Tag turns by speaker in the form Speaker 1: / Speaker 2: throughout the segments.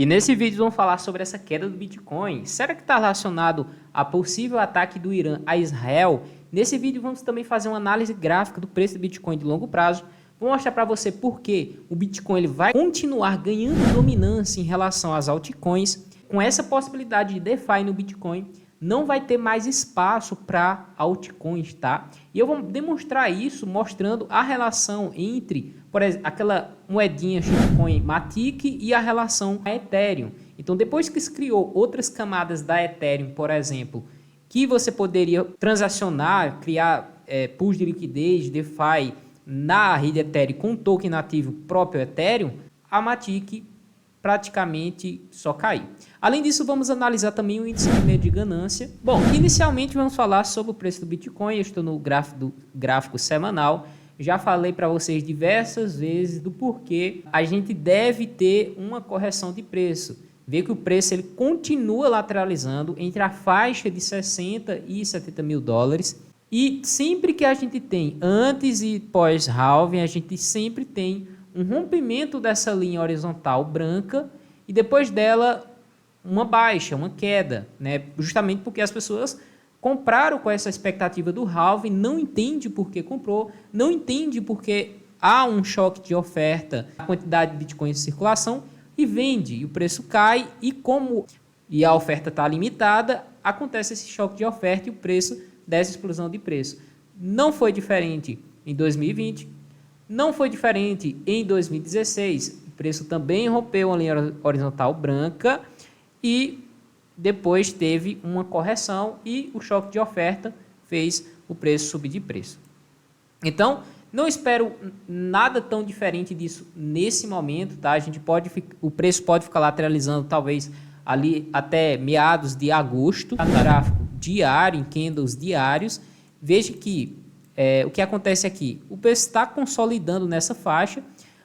Speaker 1: E nesse vídeo vamos falar sobre essa queda do Bitcoin. Será que está relacionado a possível ataque do Irã a Israel? Nesse vídeo vamos também fazer uma análise gráfica do preço do Bitcoin de longo prazo. Vou mostrar para você por que o Bitcoin ele vai continuar ganhando dominância em relação às altcoins. Com essa possibilidade de DeFi no Bitcoin, não vai ter mais espaço para altcoins, tá? E eu vou demonstrar isso mostrando a relação entre, por exemplo, aquela moedinha shitcoin Matic e a relação a Ethereum. Então, depois que se criou outras camadas da Ethereum, por exemplo, que você poderia transacionar, criar pools de liquidez, DeFi na rede Ethereum com token nativo próprio Ethereum, a Matic praticamente só caiu. Além disso, vamos analisar também o índice de medo de ganância. Bom, inicialmente vamos falar sobre o preço do Bitcoin. Eu estou no gráfico semanal. Já falei para vocês diversas vezes do porquê a gente deve ter uma correção de preço. Vê que o preço ele continua lateralizando entre a faixa de 60 e 70 mil dólares. E sempre que a gente tem antes e pós-halving, a gente sempre tem um rompimento dessa linha horizontal branca e depois dela uma baixa, uma queda, né? Justamente porque as pessoas compraram com essa expectativa do halving, não entende por que comprou, não entende porque há um choque de oferta, a quantidade de Bitcoin em circulação e vende, e o preço cai e a oferta está limitada, acontece esse choque de oferta e o preço dessa explosão de preço. Não foi diferente em 2020, não foi diferente em 2016, o preço também rompeu uma linha horizontal branca e depois teve uma correção e o choque de oferta fez o preço subir de preço. Então, não espero nada tão diferente disso nesse momento, tá? O preço pode ficar lateralizando talvez ali até meados de agosto, tá? Gráfico diário, em candles diários. Veja que o que acontece aqui, o preço está consolidando nessa faixa,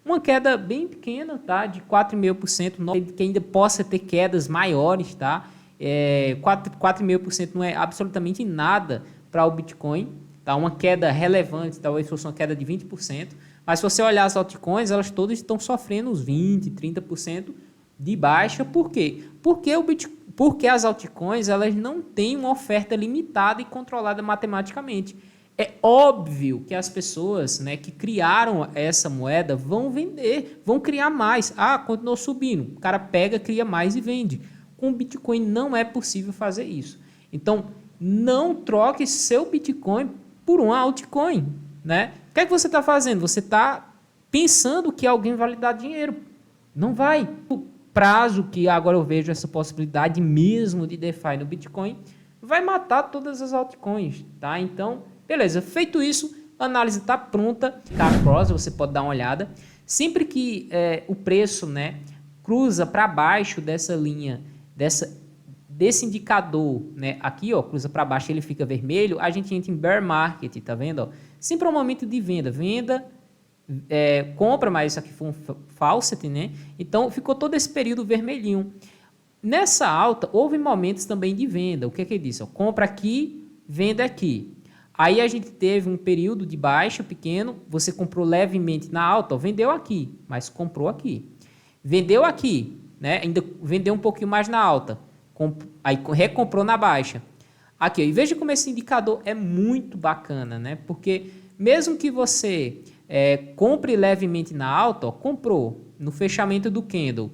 Speaker 1: uma queda bem pequena, tá? De 4,5%, que ainda possa ter quedas maiores, tá? 4,5% não é absolutamente nada para o Bitcoin, tá? Uma queda relevante, talvez fosse uma queda de 20%, mas se você olhar as altcoins, elas todas estão sofrendo uns 20%, 30% de baixa. Por quê? Porque as altcoins elas não têm uma oferta limitada e controlada matematicamente. É óbvio que as pessoas, né, que criaram essa moeda vão vender, vão criar mais. Ah, continuou subindo. O cara pega, cria mais e vende. Com o Bitcoin não é possível fazer isso. Então, não troque seu Bitcoin por uma altcoin, né? O que é que você está fazendo? Você está pensando que alguém vai lhe dar dinheiro. Não vai. O prazo que agora eu vejo essa possibilidade mesmo de DeFi no Bitcoin vai matar todas as altcoins, tá? Então, beleza, feito isso, a análise está pronta. Cross, você pode dar uma olhada. Sempre que o preço, né, cruza para baixo dessa linha, desse indicador, né, aqui, ó, cruza para baixo, ele fica vermelho, a gente entra em bear market, tá vendo? Ó? Sempre é um momento de venda, compra, mas isso aqui foi um faucet, né? Então ficou todo esse período vermelhinho. Nessa alta, houve momentos também de venda. O que é que ele disse? Ó, compra aqui, venda aqui. Aí a gente teve um período de baixa pequeno, você comprou levemente na alta, ó, vendeu aqui, mas comprou aqui. Vendeu aqui, né? Ainda vendeu um pouquinho mais na alta, aí recomprou na baixa. Aqui, ó, e veja como esse indicador é muito bacana, né? Porque mesmo que você compre levemente na alta, ó, comprou no fechamento do candle,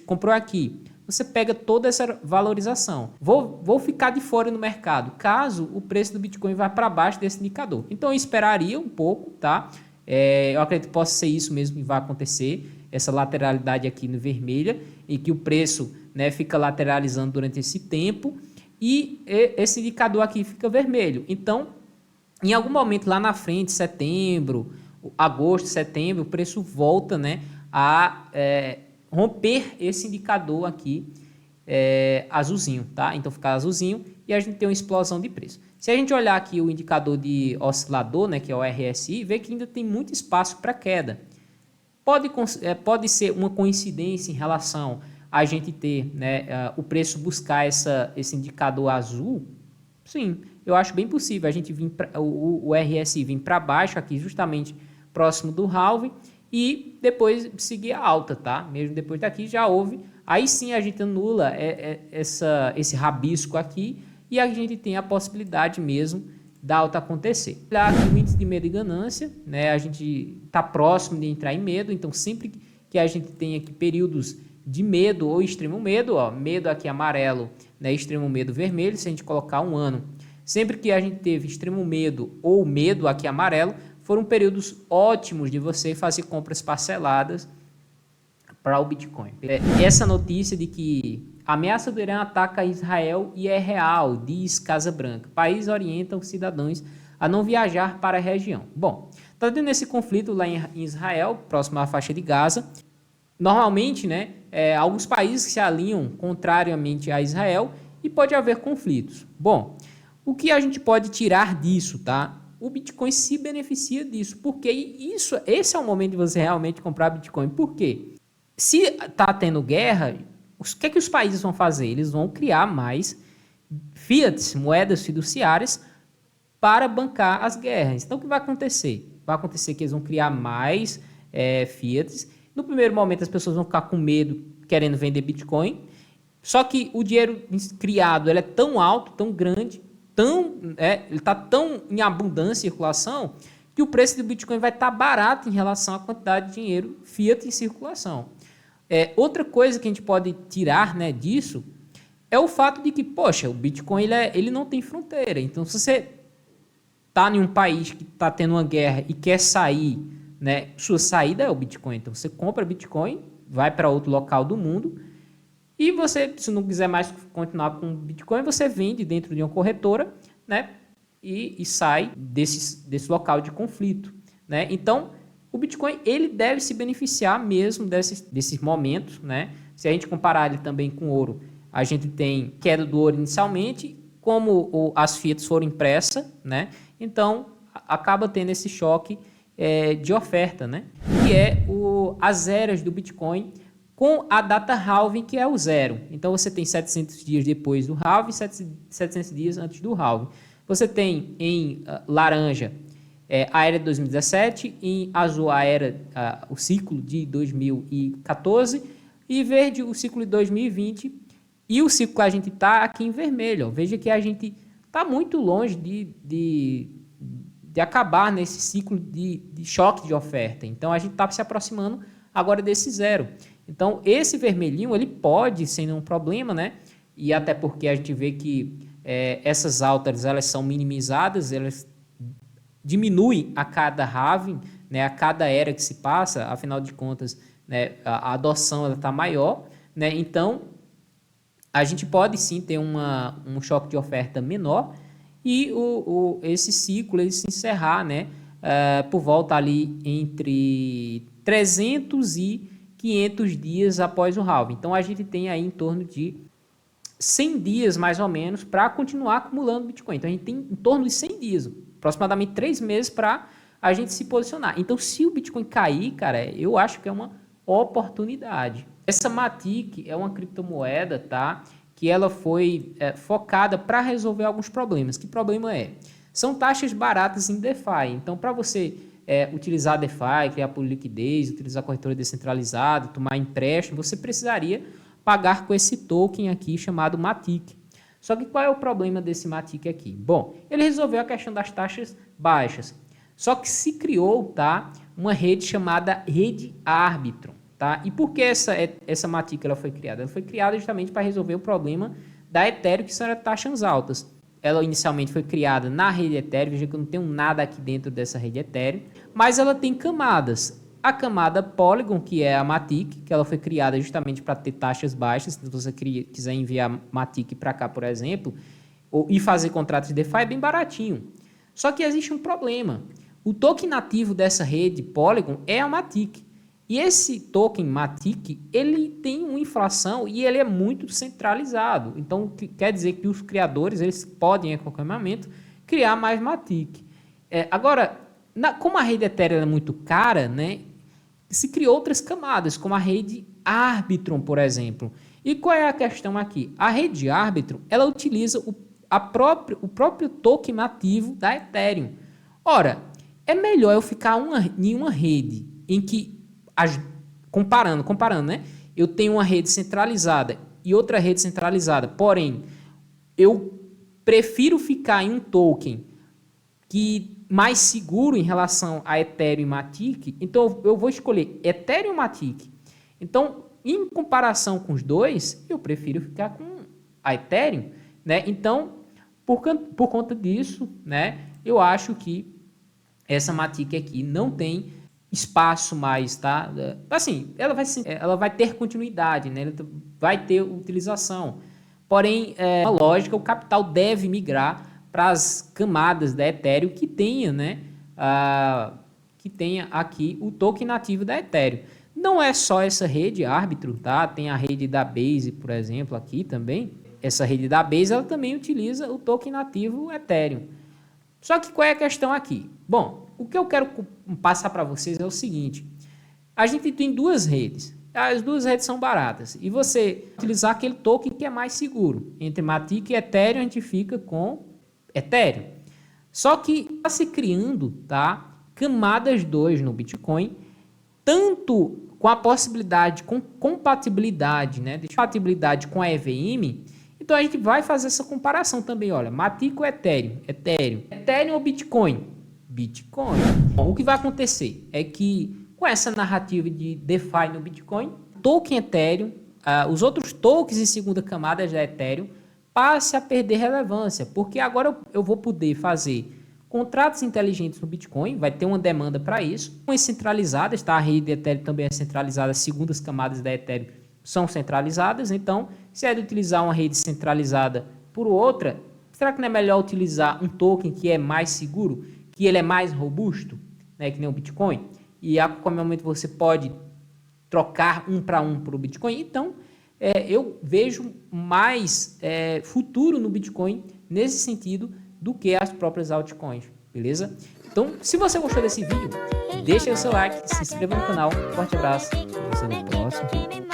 Speaker 1: comprou aqui, você pega toda essa valorização. Vou ficar de fora no mercado, caso o preço do Bitcoin vá para baixo desse indicador. Então, eu esperaria um pouco, tá? Eu acredito que possa ser isso mesmo que vai acontecer, essa lateralidade aqui no vermelha, e que o preço, né, fica lateralizando durante esse tempo, e esse indicador aqui fica vermelho. Então, em algum momento lá na frente, setembro, agosto, setembro, o preço volta, né, a romper esse indicador aqui azulzinho, tá? Então fica azulzinho e a gente tem uma explosão de preço. Se a gente olhar aqui o indicador de oscilador, né, que é o RSI, vê que ainda tem muito espaço para queda. Pode ser uma coincidência em relação a gente ter, né, o preço buscar esse indicador azul? Sim, eu acho bem possível a gente vir o RSI vir para baixo aqui justamente próximo do halving e depois seguir a alta, tá? Mesmo depois daqui já houve, aí sim a gente anula esse rabisco aqui e a gente tem a possibilidade mesmo da alta acontecer. Olhar aqui o índice de medo e ganância, né? A gente está próximo de entrar em medo, então sempre que a gente tem aqui períodos de medo ou extremo medo, ó, medo aqui amarelo, né? Extremo medo vermelho, se a gente colocar um ano, sempre que a gente teve extremo medo ou medo aqui amarelo, foram períodos ótimos de você fazer compras parceladas para o Bitcoin. Essa notícia de que a ameaça do Irã ataca Israel e é real, diz Casa Branca. País orienta os cidadãos a não viajar para a região. Bom, está tendo esse conflito lá em Israel, próximo à faixa de Gaza. Normalmente, né, alguns países que se alinham contrariamente a Israel e pode haver conflitos. Bom, o que a gente pode tirar disso, tá? O Bitcoin se beneficia disso, porque esse é o momento de você realmente comprar Bitcoin. Por quê? Se está tendo guerra, o que é que os países vão fazer? Eles vão criar mais fiats, moedas fiduciárias, para bancar as guerras. Então, o que vai acontecer? Vai acontecer que eles vão criar mais fiats. No primeiro momento, as pessoas vão ficar com medo, querendo vender Bitcoin. Só que o dinheiro criado ele é tão alto, tão grande, ele está tão em abundância em circulação, que o preço do Bitcoin vai estar barato em relação à quantidade de dinheiro fiat em circulação. Outra coisa que a gente pode tirar, né, disso é o fato de que, poxa, o Bitcoin ele não tem fronteira. Então, se você está em um país que está tendo uma guerra e quer sair, né, sua saída é o Bitcoin. Então, você compra Bitcoin, vai para outro local do mundo e você, se não quiser mais continuar com Bitcoin, você vende dentro de uma corretora, né, e sai desse local de conflito, né? Então, o Bitcoin ele deve se beneficiar mesmo desses momentos, né? Se a gente comparar ele também com ouro, a gente tem queda do ouro inicialmente, como as fiats foram impressas, né? Então, acaba tendo esse choque de oferta, né? Que é as eras do Bitcoin com a data halving, que é o zero. Então, você tem 700 dias depois do halving, 700 dias antes do halving. Você tem em laranja a era de 2017, em azul o ciclo de 2014, e verde o ciclo de 2020, e o ciclo que a gente está aqui em vermelho. Ó. Veja que a gente está muito longe de acabar nesse ciclo de choque de oferta. Então, a gente está se aproximando agora desse zero. Então, esse vermelhinho, ele pode, sem nenhum problema, né? E até porque a gente vê que essas altas, elas são minimizadas, elas diminuem a cada halving, né? A cada era que se passa, afinal de contas, né? A adoção está maior, né? Então, a gente pode sim ter um choque de oferta menor e esse ciclo ele se encerrar, né? Por volta ali entre 300 e 500 dias após o halving. Então, a gente tem aí em torno de 100 dias, mais ou menos, para continuar acumulando Bitcoin. Então, a gente tem em torno de 100 dias, aproximadamente 3 meses para a gente se posicionar. Então, se o Bitcoin cair, cara, eu acho que é uma oportunidade. Essa Matic é uma criptomoeda, tá? Que ela foi focada para resolver alguns problemas. Que problema é? São taxas baratas em DeFi. Então, para você utilizar DeFi, criar por liquidez, utilizar corretora descentralizada, tomar empréstimo, você precisaria pagar com esse token aqui chamado Matic. Só que qual é o problema desse Matic aqui? Bom, ele resolveu a questão das taxas baixas. Só que se criou, tá, uma rede chamada Rede Arbitrum. Tá? E por que essa Matic ela foi criada? Ela foi criada justamente para resolver o problema da Ethereum, que são taxas altas. Ela inicialmente foi criada na rede Ethereum, veja que eu não tenho nada aqui dentro dessa rede Ethereum, mas ela tem camadas. A camada Polygon, que é a Matic, que ela foi criada justamente para ter taxas baixas. Se você quiser enviar Matic para cá, por exemplo, e fazer contratos de DeFi, é bem baratinho. Só que existe um problema. O token nativo dessa rede Polygon é a Matic. E esse token Matic, ele tem uma inflação e ele é muito centralizado. Então, quer dizer que os criadores eles podem, a qualquer momento, criar mais Matic. Agora, como a rede Ethereum é muito cara, né, se criou outras camadas, como a rede Arbitrum, por exemplo. E qual é a questão aqui? A rede Arbitrum, ela utiliza o próprio token nativo da Ethereum. Ora, é melhor eu ficar em uma rede em que comparando, né? Eu tenho uma rede centralizada e outra rede centralizada, porém, eu prefiro ficar em um token que mais seguro em relação a Ethereum e Matic, então eu vou escolher Ethereum e Matic. Então, em comparação com os dois, eu prefiro ficar com a Ethereum, né? Então, por conta disso, né, eu acho que essa Matic aqui não tem espaço mais, tá? Assim, ela vai ter continuidade, né? Ela vai ter utilização. Porém, na lógica, o capital deve migrar para as camadas da Ethereum que tenha, né? Que tenha aqui o token nativo da Ethereum. Não é só essa rede árbitro, tá? Tem a rede da Base, por exemplo, aqui também. Essa rede da Base, ela também utiliza o token nativo Ethereum. Só que qual é a questão aqui? Bom, o que eu quero passar para vocês é o seguinte. A gente tem duas redes. As duas redes são baratas. E você utilizar aquele token que é mais seguro. Entre Matic e Ethereum, a gente fica com Ethereum. Só que está se criando, tá, camadas 2 no Bitcoin, tanto com a possibilidade, com compatibilidade, né, de compatibilidade com a EVM. Então a gente vai fazer essa comparação também, olha, Matic ou Ethereum ou Bitcoin? Bitcoin. Bom, o que vai acontecer é que com essa narrativa de DeFi no Bitcoin, token Ethereum, os outros tokens em segunda camada da Ethereum, passe a perder relevância, porque agora eu vou poder fazer contratos inteligentes no Bitcoin, vai ter uma demanda para isso, são centralizadas, tá? A rede de Ethereum também é centralizada, as segundas camadas da Ethereum são centralizadas, então se é de utilizar uma rede centralizada por outra, será que não é melhor utilizar um token que é mais seguro, que ele é mais robusto, né, que nem o Bitcoin? E a qualquer momento você pode trocar um para o Bitcoin. Então, eu vejo mais futuro no Bitcoin nesse sentido do que as próprias altcoins, beleza? Então, se você gostou desse vídeo, deixa o seu like, se inscreva no canal, forte abraço, e você no próximo vídeo.